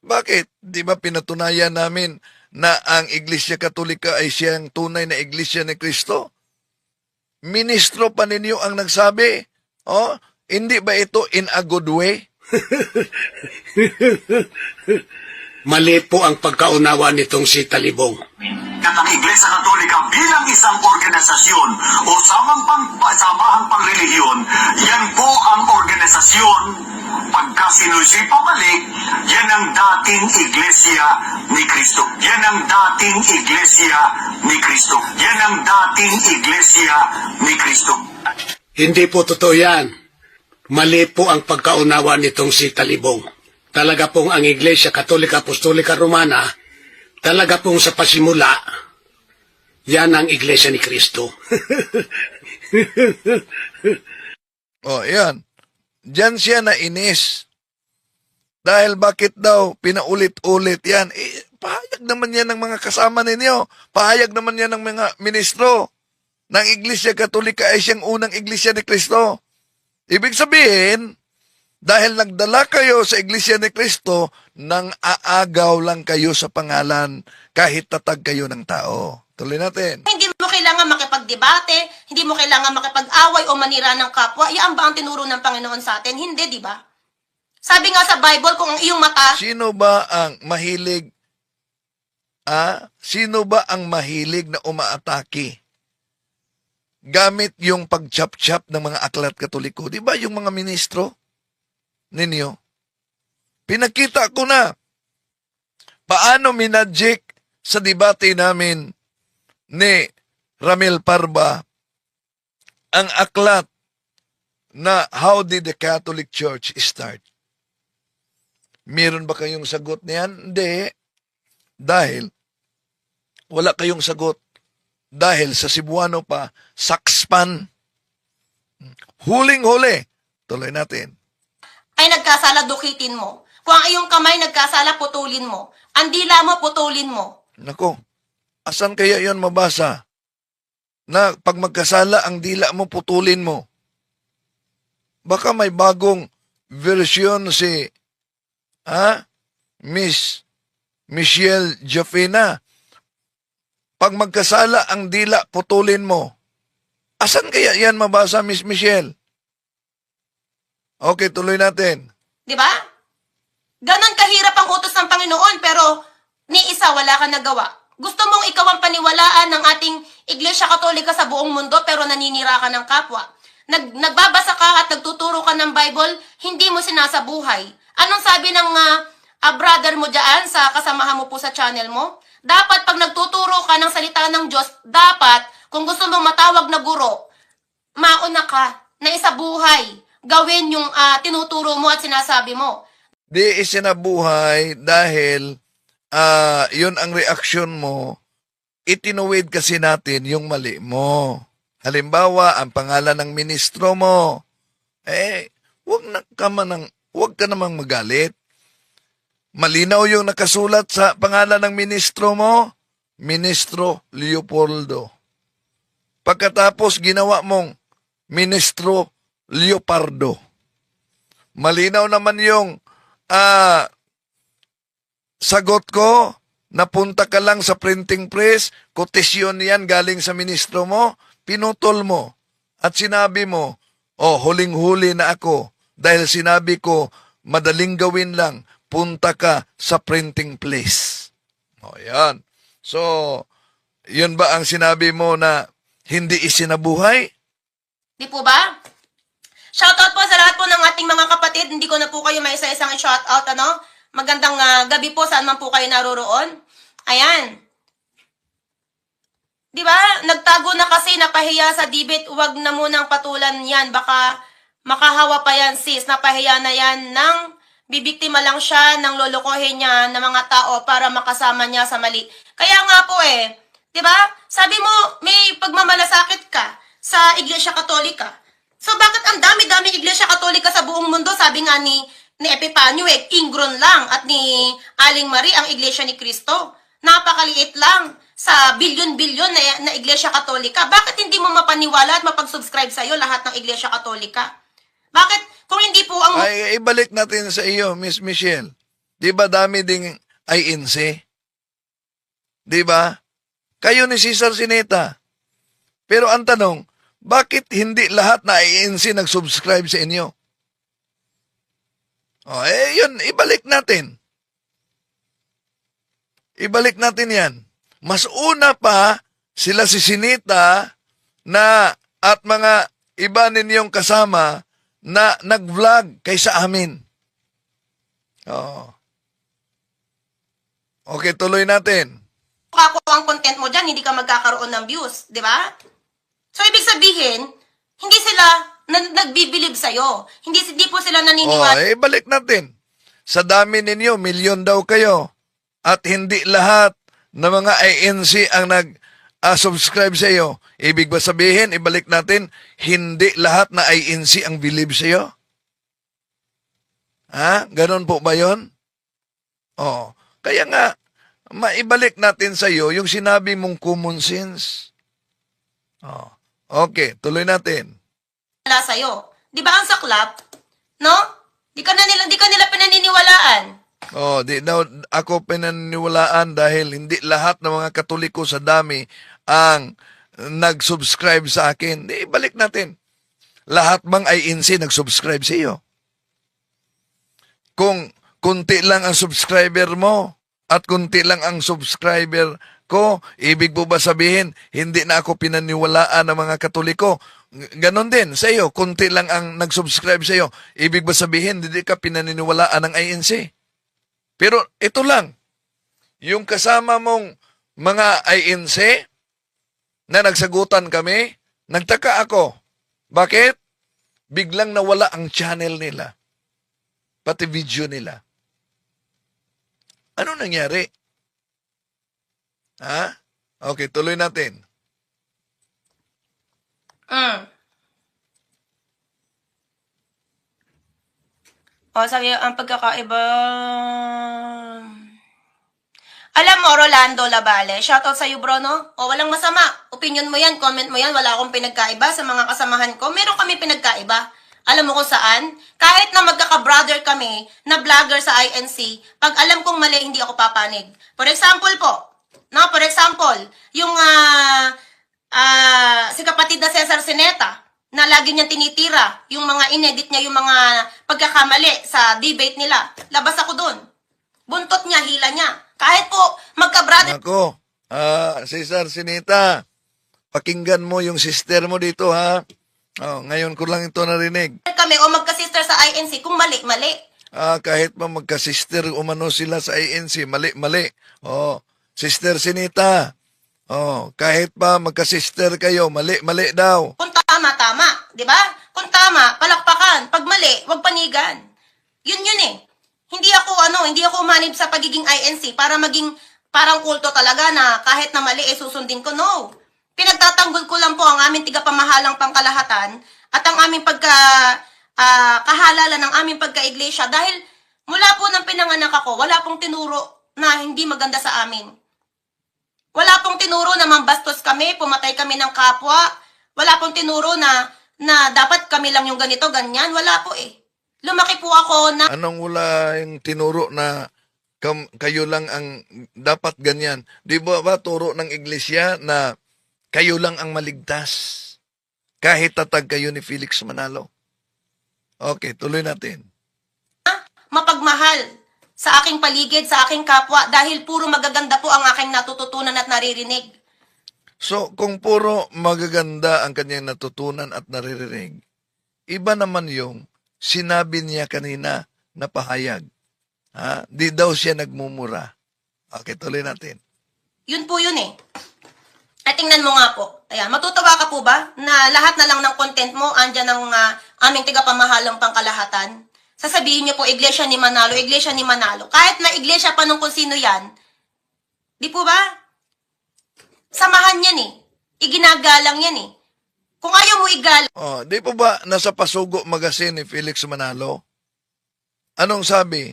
Bakit? Di ba pinatunayan namin na ang Iglesia Katolika ay siyang tunay na Iglesia ni Kristo? Ministro pa ninyo ang nagsabi. Hindi ba ito in a good way? Mali po ang pagkaunawa nitong si Talibong. At ang Iglesia Katolika bilang isang organisasyon o samahang pangrelihiyon, yan po ang organisasyon. Pagka sinusi pabalik, yan ang dating Iglesia ni Kristo. Yan ang dating Iglesia ni Kristo. Yan ang dating Iglesia ni Kristo. Hindi po totoo yan. Mali po ang pagkaunawa nitong si Talibong. Talaga pong ang Iglesia Katolika Apostolika Romana, talaga pong sa pasimula, yan ang Iglesia ni Kristo. Yan. Diyan siya nainis. Dahil bakit daw pinaulit-ulit yan? Pahayag naman yan ng mga kasama ninyo. Pahayag naman yan ng mga ministro ng Iglesia Katolika ay siyang unang Iglesia ni Kristo. Ibig sabihin, dahil nagdala kayo sa Iglesia ni Kristo, nang aagaw lang kayo sa pangalan kahit tatag kayo ng tao. Tuloy natin. hindi mo kailangan makipagdebate, hindi mo kailangan makipag-away o manira ng kapwa. Yan ba ang tinuro ng Panginoon sa atin? Hindi, di ba? Sabi nga sa Bible, kung ang iyong mata, Sino ba ang mahilig sino ba ang mahilig na umaatake gamit yung pag-chap-chap ng mga aklat katoliko? Di ba yung mga ministro ninyo? Pinakita ko na paano minadjik sa debate namin ni Ramil Parba ang aklat na How Did the Catholic Church Start? Meron ba kayong sagot niyan? Hindi. Dahil wala kayong sagot. Dahil sa Cebuano pa, sakspan. Huling-huli. Tuloy natin. ay nagkasala, dukitin mo. Kung ang iyong kamay nagkasala, putulin mo. Ang dila mo, putulin mo. Nako, asan kaya yon mabasa? Na pag magkasala, ang dila mo, putulin mo. Baka may bagong version si Miss Michelle Jafina. Pag magkasala, ang dila, putulin mo. Asan kaya yan mabasa, Miss Michelle? Okay, tuloy natin. Di ba? Ganon kahirap ang utos ng Panginoon, pero ni isa wala ka nagawa. Gusto mong ikaw ang paniwalaan ng ating Iglesia Katolika sa buong mundo, pero naninira ka ng kapwa. Nagbabasa ka at nagtuturo ka ng Bible, hindi mo sinasabuhay. Anong sabi ng brother mo dyan sa kasamahan mo po sa channel mo? Dapat pag nagtuturo ka ng salita ng Diyos, dapat kung gusto mong matawag na guro, mauna ka na isabuhay. Gawin yung tinuturo mo at sinasabi mo. Di isinabuhay dahil yun ang reaksyon mo, itinuwid kasi natin yung mali mo. Halimbawa, ang pangalan ng ministro mo, wag ka namang magalit. Malinaw yung nakasulat sa pangalan ng ministro mo, Ministro Leopoldo. Pagkatapos ginawa mong Ministro Leopardo. Malinaw naman yung sagot ko, napunta ka lang sa printing press, kotisyon yan galing sa ministro mo, pinutol mo, at sinabi mo, huling-huli na ako, dahil sinabi ko, madaling gawin lang, punta ka sa printing place. Yan. So, yun ba ang sinabi mo na hindi isinabuhay? Di po ba? Shoutout po sa lahat po ng ating mga kapatid. Hindi ko na po kayo may isa-isang shoutout, Magandang gabi po saan man po kayo naroroon. Ayan. Di ba? Nagtago na kasi, napahiya sa debate. Huwag na munang patulan yan. Baka makahawa pa yan, sis. Napahiya na yan ng bibiktima lang siya ng lolokohin niya ng mga tao para makasama niya sa mali. Kaya nga po di ba? Sabi mo, may pagmamalasakit ka sa Iglesia Katolika. So bakit ang dami-dami Iglesia Katolika sa buong mundo? Sabi nga ni Epifanio, Ingron lang, at ni Aling Marie ang Iglesia ni Cristo. Napakaliit lang sa bilyon-bilyon na Iglesia Katolika. Bakit hindi mo mapaniwala at mapag-subscribe sa'yo lahat ng Iglesia Katolika? Bakit? Kung hindi po ang... Ay, ibalik natin sa iyo, Miss Michelle. Di ba dami ding INC? Di ba? Kayo ni Cesar Sineta. Pero ang tanong, bakit hindi lahat na INC nag-subscribe sa inyo? Yun, ibalik natin. Ibalik natin yan. Mas una pa, sila si Sinita na at mga iba ninyong kasama na nag-vlog kaysa amin. Okay, tuloy natin. Ako ang content mo dyan, hindi ka magkakaroon ng views, di ba? So, ibig sabihin, hindi sila nagbibilib sa'yo. Hindi po sila naniniwala. Balik natin. Sa dami ninyo, milyon daw kayo. At hindi lahat ng mga INC ang nag-subscribe sa iyo. Ibig ba sabihin, ibalik natin, hindi lahat na INC ang believe sa iyo? Ganon po ba yun? Kaya nga, maibalik natin sa iyo yung sinabi mong common sense. Okay, tuloy natin. Sa'yo. Di ba ang saklap? No? Di ka nila pinaniniwalaan. Di daw ako pinaniniwalaan dahil hindi lahat ng mga Katoliko sa dami ang nag-subscribe sa akin. Di, balik natin. Lahat bang INC nag-subscribe sa iyo? Kung kunti lang ang subscriber mo at kunti lang ang subscriber ko, ibig po ba sabihin, hindi na ako pinaniwalaan ng mga Katoliko? Ganon din sa iyo, kunti lang ang nag-subscribe sa iyo, ibig ba sabihin, hindi ka pinaniniwalaan ng INC? Pero ito lang, yung kasama mong mga INC na nagsagutan kami, nagtaka ako. Bakit? Biglang nawala ang channel nila. Pati video nila. Ano nangyari? Ha? Okay, tuloy natin. O, sabi, ang pagkakaiba... Alam mo, Rolando Labale, shoutout sa'yo, bro, no? O, walang masama. Opinion mo yan, comment mo yan, wala akong pinagkaiba sa mga kasamahan ko. Meron kami pinagkaiba. Alam mo kung saan? Kahit na magkaka-brother kami na vlogger sa INC, pag alam kong mali, hindi ako papanig. For example po, no? For example, yung si kapatid na Cesar Sineta, na lagi niyang tinitira, yung mga inedit niya, yung mga pagkakamali sa debate nila. Labas ako doon. Buntot niya, hila niya. Kahit po, magka-brother Ako, Cesar Sinita, pakinggan mo yung sister mo dito, ha? Oh, ngayon ko lang ito narinig. kami o magka-sister sa INC, kung mali, mali. Kahit pa magka-sister umano sila sa INC, mali. Oh, Sister Sinita. Oh, kahit pa magka-sister kayo, mali daw. Kung tama, tama. Di ba? Kung tama, palakpakan. Pag mali, wag panigan. Yun eh. Hindi ako umanib sa pagiging INC para maging parang kulto talaga na kahit na mali, susundin ko. No. Pinagtatanggol ko lang po ang aming tigapamahalang pangkalahatan at ang aming kahalalan ng aming pagka-iglesia dahil mula po nang pinanganak ako, wala pong tinuro na hindi maganda sa amin. Wala pong tinuro na mambastos kami, pumatay kami ng kapwa. Wala pong tinuro na dapat kami lang yung ganito, ganyan. Wala po eh. Lumaki po ako na... Anong wala yung tinuro na kayo lang ang dapat ganyan? Di ba turo ng iglesia na kayo lang ang maligtas kahit tatag kayo ni Felix Manalo? Okay, tuloy natin. mapagmahal sa aking paligid, sa aking kapwa, dahil puro magaganda po ang aking natututunan at naririnig. So, kung puro magaganda ang kanyang natutunan at naririnig, iba naman yung sinabi niya kanina na pahayag. Di daw siya nagmumura. Okay, tuloy natin. Yun po yun eh. At tingnan mo nga po. Ayan, matutuwa ka po ba na lahat na lang ng content mo andyan ng aming tigapamahalang pangkalahatan? Sasabihin niyo po, Iglesia ni Manalo, Iglesia ni Manalo. Kahit na iglesia pa nung kung sino yan, di po ba? Samahan yan eh. Iginagalang yan eh. Kung ayaw mo igalang, Di po ba nasa Pasugo Magazine ni Felix Manalo? Anong sabi?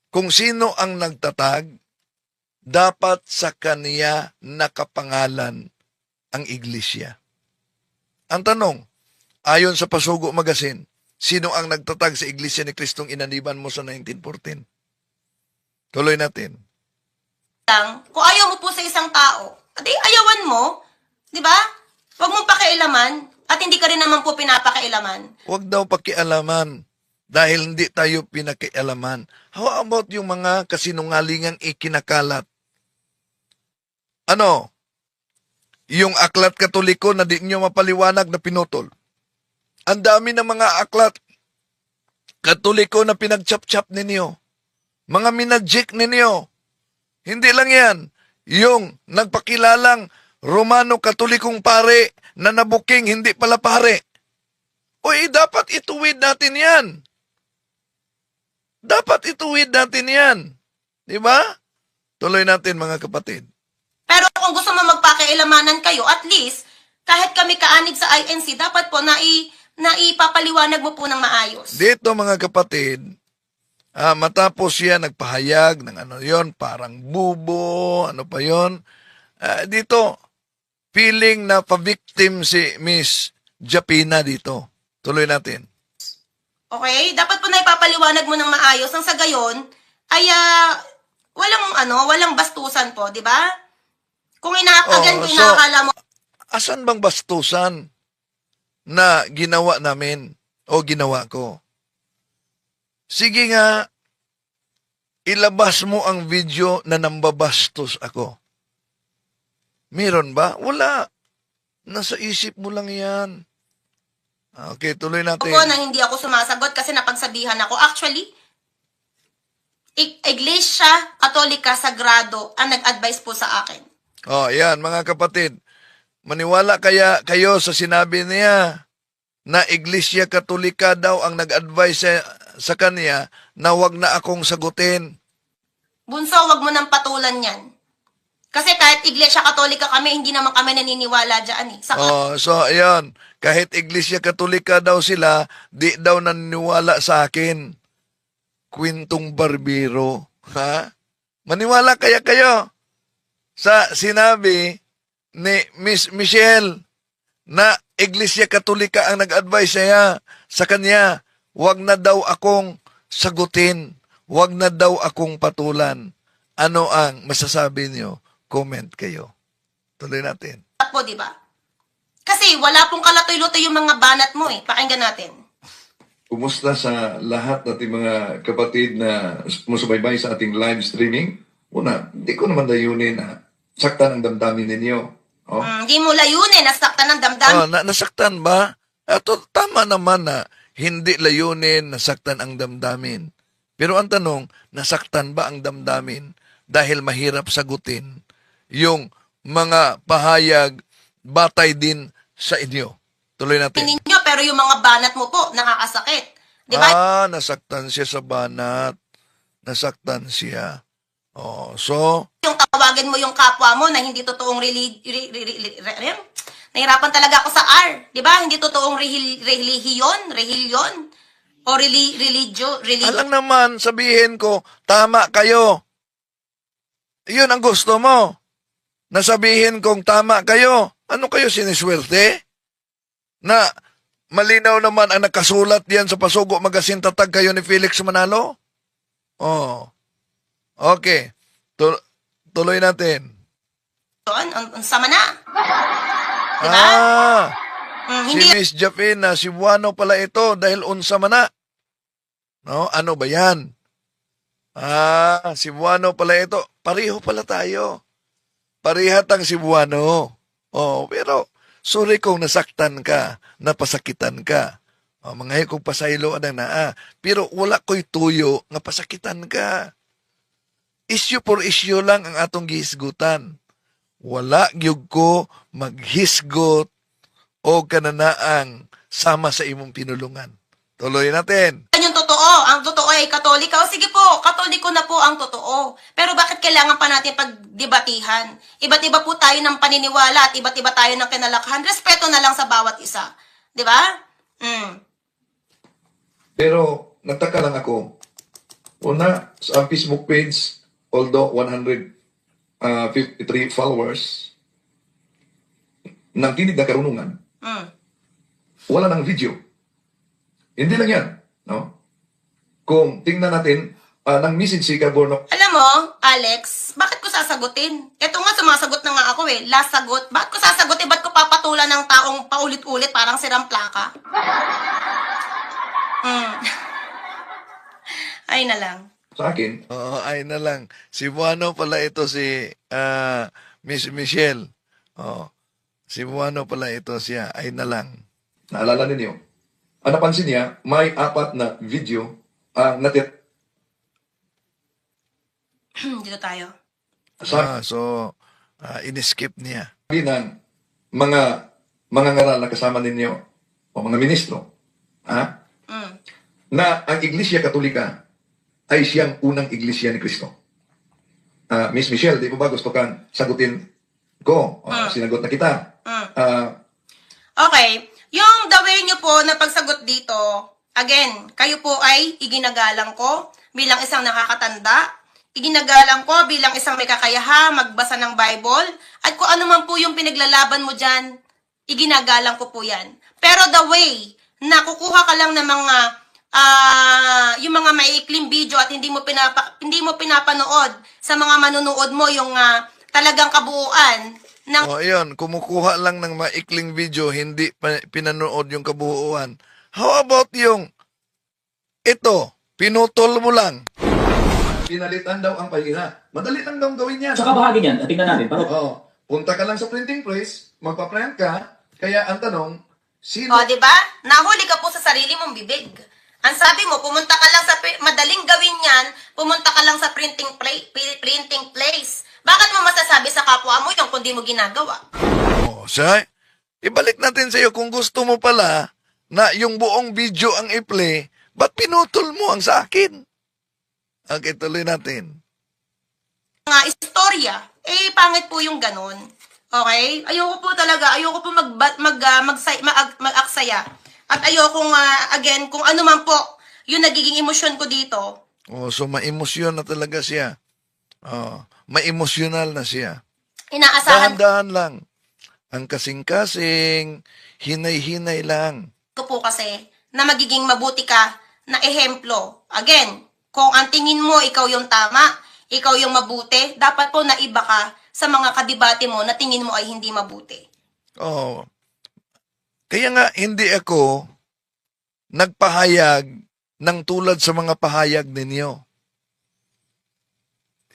Kung sino ang nagtatag, dapat sa kaniya nakapangalan ang iglesia. Ang tanong, ayon sa Pasugo Magazine, sino ang nagtatag sa iglesia ni Kristong inaniban mo sa 1914? Tuloy natin. kung ayaw mo po sa isang tao, adi ayawan mo, di ba? Huwag mong pakialaman at hindi ka rin naman po pinapakailaman. Huwag daw pakialaman dahil hindi tayo pinakialaman. How about yung mga kasinungalingang ikinakalat? Ano? Yung aklat Katoliko na di nyo mapaliwanag na pinutol. Ang dami ng mga aklat Katoliko na pinagchap-chap ninyo. Mga minadjik ninyo. Hindi lang yan. Yung nagpakilalang Romano Katolikong pare na nabuking hindi pala pare. Dapat ituwid natin yan. Dapat ituwid natin yan. Di ba? Tuloy natin mga kapatid. Pero kung gusto mo magpakialamanan kayo, at least, kahit kami kaanib sa INC, dapat po naipapaliwanag mo po ng maayos. Dito mga kapatid, matapos yan nagpahayag ng ano yon, parang bubo, ano pa yon. Dito, feeling na pa-victim si Miss Japina dito. Tuloy natin. Okay? Dapat po naipapaliwanag mo ng maayos. Nang sa gayon, ay walang bastusan po, di ba? Kung so- inaakala mo, Asan bang bastusan na ginawa namin o ginawa ko? Sige nga, ilabas mo ang video na nambabastos ako. Meron ba? Wala. Nasa isip mo lang yan. Okay, tuloy natin. Ako na hindi ako sumasagot kasi napagsabihan ako. Actually, Iglesia Katolika Sagrado ang nag-advise po sa akin. Oh, yan, mga kapatid. Maniwala kaya kayo sa sinabi niya na Iglesia Katolika daw ang nag-advise sa kanya na wag na akong sagutin. Bunso, wag mo nang patulan yan. Kasi kahit Iglesia Katolika kami, hindi naman kami naniniwala dyan eh. Oh, so ayan, kahit Iglesia Katolika daw sila, di daw naniniwala sa akin. Kwentong barbero, ha? Maniwala kaya kayo sa sinabi ni Miss Michelle na Iglesia Katolika ang nag-advise sa kanya, wag na daw akong sagutin, wag na daw akong patulan. Ano ang masasabi niyo? Comment kayo. Tuloy natin. po, di ba? Kasi wala pong kalatoy-lutoy yung mga banat mo eh. Pakinggan natin. Kumusta sa lahat nating mga kapatid na sumusubaybay sa ating live streaming? Una, hindi ko naman layunin na saktan ang damdamin ninyo. Oh. Hindi mo layunin, nasaktan ng damdamin. Nasaktan ba? Ato, tama naman na hindi layunin nasaktan ang damdamin. Pero ang tanong, nasaktan ba ang damdamin dahil mahirap sagutin yung mga pahayag batay din sa inyo? Tuloy natin. Ninyo, pero yung mga banat mo po, nakakasakit. Di ba? Nasaktan siya sa banat. Nasaktan siya. Oh, so, Yung tawagin mo yung kapwa mo na hindi totoong nahirapan talaga ako sa R. Di ba? Hindi totoong relihiyon, o religio. alang naman sabihin ko, tama kayo. Yun ang gusto mo. Nasabihin kong tama kayo. Ano kayo siniswerte? Na malinaw naman ang nakasulat diyan sa Pasugo Magazine, tatag kayo ni Felix Manalo? Oh. Okay. Tuloy natin. Ang sama na. Di ba? Si Hindi Miss Jafina, si Buano pala ito dahil unsa man na. No? Ano ba yan? Si Buano pala ito. Pareho pala tayo. Parihatang si Buano. Oh, pero sorry kung nasaktan ka, napasakitan ka. Mga kong pasaylo na naa. Pero wala ko'y tuyo nga pasakitan ka. Issue for issue lang ang atong gihisgutan. Wala gyud ko maghisgot o kananaang sama sa imong pinulungan. Tuloy natin. yung totoo. Ang totoo ay Katolika. O sige po, Katoliko na po ang totoo. Pero bakit kailangan pa natin pagdebatihan? Iba't iba po tayo ng paniniwala at iba't iba tayo ng kinalakhan. Respeto na lang sa bawat isa. Di ba? Pero nagtaka lang ako. Una, sa Facebook page, although 153 followers, nang tinig na karunungan, wala nang video. Hindi lang yan. No? Kung tingnan natin, nang message si Carborno, Alam mo, Alex, bakit ko sasagutin? Ito nga, sumasagot na nga ako eh. Last sagot. Bakit ko sasagutin? Ba't ko papatulan ng taong paulit-ulit parang sirang plaka? Ay na lang. sa akin, Ay na lang. Si Buano pala ito si Miss Michelle. Si Buano pala ito siya. Ay na lang. naalala ninyo, ang napansin niya, may 4 na video ang Dito tayo. sabi So, in-skip niya. ng mga ngaral na kasama ninyo o mga ministro, na ang Iglesia Katolika ay siyang unang Iglesia ni Kristo. Miss Michelle, di mo ba gusto kang sagutin ko? Sinagot na kita. Okay. Yung the way nyo po na pagsagot dito, again, kayo po ay iginagalang ko bilang isang nakakatanda, iginagalang ko bilang isang may kakayahan, magbasa ng Bible, at kung ano man po yung pinaglalaban mo dyan, iginagalang ko po yan. Pero the way na kukuha ka lang ng mga, yung mga maiikling video at hindi mo pinapanood sa mga manunood mo yung talagang kabuuan ng O, ayun, kumukuha lang ng maikling video, hindi pinanood yung kabuuan. How about yung, ito, pinutol mo lang. Pinalitan daw ang pahina. Madali lang daw gawin yan. Saka bahagi niyan, tingnan natin. Pero Oo. Punta ka lang sa printing press, magpa-print ka, kaya ang tanong, sino? O, di ba? Nahuli ka po sa sarili mong bibig. Ang sabi mo, pumunta ka lang sa madaling gawin yan, pumunta ka lang sa printing place. Bakit mo masasabi sa kapwa mo yung kung di mo ginagawa? O, siya, ibalik natin sa iyo kung gusto mo pala na yung buong video ang i-play, ba't pinutol mo ang sa akin? Okay, tuloy natin. Mga istorya, pangit po yung ganun. Okay? Ayoko po mag-aksaya. At ayokong, again, kung ano man po, yung nagiging emosyon ko dito. Oh, so ma-emosyon na talaga siya. Oh, ma-emosyonal na siya. Inaasahan Dahan-dahan lang. Ang kasing-kasing, hinay-hinay lang. ko po kasi na magiging mabuti ka na ehemplo. Again, kung ang tingin mo ikaw yung tama, ikaw yung mabuti, dapat po naiba ka sa mga kadibate mo na tingin mo ay hindi mabuti. Oh. Kaya nga, hindi ako nagpahayag ng tulad sa mga pahayag ninyo.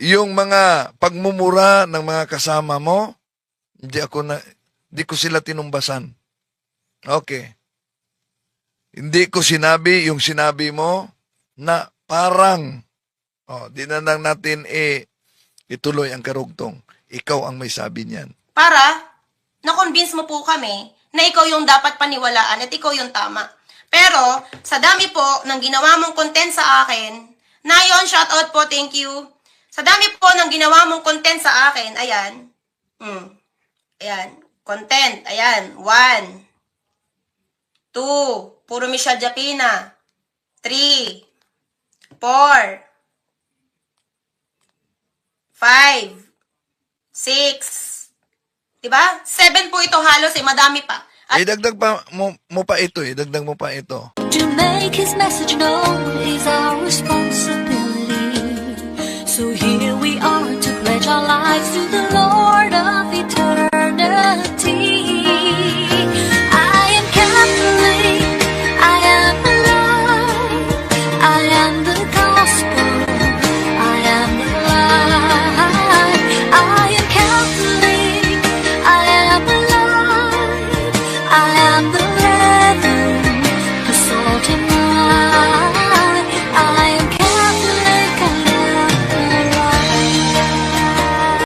Yung mga pagmumura ng mga kasama mo, hindi ko sila tinumbasan. Okay. Hindi ko sinabi yung sinabi mo na parang, di na lang natin ituloy ang karugtong. Ikaw ang may sabi niyan. Para, na-convince mo po kami na ikaw yung dapat paniwalaan at ikaw yung tama. Pero, sa dami po ng ginawa mong content sa akin, Nayon, shout out po, thank you. Sa dami po ng ginawa mong content sa akin, ayan. Ayan, content, ayan. 1, 2, puro Michelle Japina. 3, 4, 5, 6, diba? 7 po ito halos madami pa. At Dagdag pa mo pa ito. Dagdag mo pa ito. To make his message known, he's our